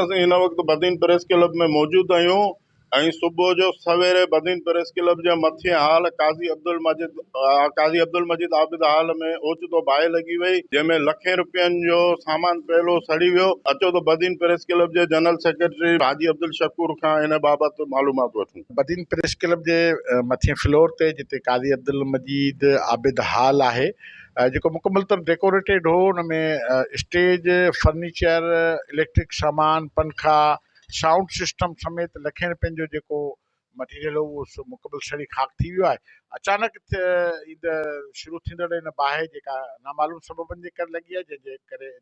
असीं हिन वक़्तु बदीन प्रेस क्लब में मौजूद आहियूं ऐं सुबुह जो सवेरे बदीन प्रेस क्लब जे मथे हाल काज़ी अब्दुल मजीद आबिद हाल में ओचितो बाहि लॻी वई, जंहिंमें लखें रुपयनि जो सामान पहिरियों सड़ी वियो। अचो त बदीन प्रेस क्लब जे जनरल सेक्रेटरी हाजी अब्दुल शकूर खां इन बाबति मालूमात वठूं। बदीन प्रेस क्लब जे मथे फ्लोर ते जिते काज़ी अब्दुल मजीद आबिद हाल आहे, जेको मुकमल तर डेकोरेटेड हो। हुन में स्टेज, फर्नीचर, इलेक्ट्रिक सामान, पंखा, साउंड सिस्टम समेत लखें रुपयनि जो जेको मटीरियल हो उहो मुकमल सड़ी खाक थी वियो आहे। अचानक शुरू थींदड़ इन बाहि जेका नामालूम सबबनि जे करे लॻी आहे,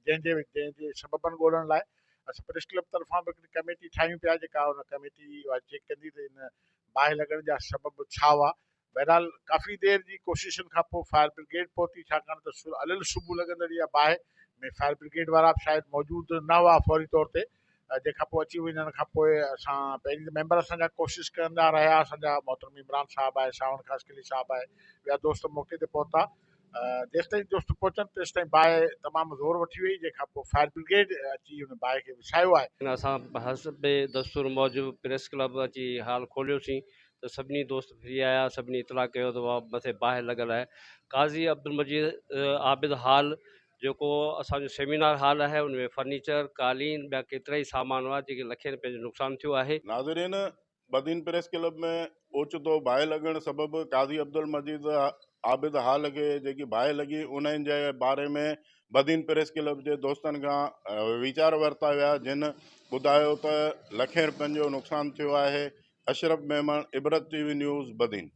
जंहिंजे सबबनि ॻोल्हण लाइ असां प्रेस क्लब तरफ़ां बि हिकिड़ी कमेटी ठाहियूं पिया, जेका हुन कमेटी चेक कंदी त इन बाहि लॻण जा सबब छा हुआ। बहरहाल काफ़ी देर जी कोशिशनि खां पोइ फायर ब्रिगेड पहुती, छाकाणि त अलिल सुबुह लॻंदड़ इहा बाहि में फायर ब्रिगेड वारा शायदि मौजूदु न हुआ फौरी तौर ते। जंहिंखां पोइ अची वञण खां पोइ असां पहिरीं मेंबर असांजा कोशिशि कंदा रहिया, असांजा मोहतरम इमरान साहब आहे, सावण ख़ासकली साहब आहे, ॿिया दोस्त मौक़े ते पहुता। जेसिताईं दोस्त पहुचनि तेसिताईं बाहि तमामु ज़ोर वठी वई, जंहिंखां पोइ फायर ब्रिगेड अची हुन बाहि खे विछायो आहे। असां हसब दस्तूर मौजूदु प्रेस क्लब अची हाल खोलियोसीं त सभिनी दोस्त फ्री आया, सभिनी इतला कयो त मथे बाहि लॻल आहे। काज़ी अब्दुल मजीद आबिद हाल जेको असांजो सेमिनार हाल आहे, उन में फर्नीचर, कालीन, ॿिया केतिरा ई सामान हुआ जेके लखें रुपए जो नुक़सानु थियो आहे। नाज़रीन, बदीन प्रेस क्लब में ओचितो बाहि लॻण सबबि काज़ी अब्दुल मजीद आबिद हाल खे जेकी बाहि लॻी उन्हनि जे बारे में बदीन प्रेस क्लब जे दोस्तनि खां वीचार वरिता विया, जिन ॿुधायो त लखें रुपयनि जो नुक़सानु थियो आहे। Ashraf Memon, Ibrat TV news, Badin.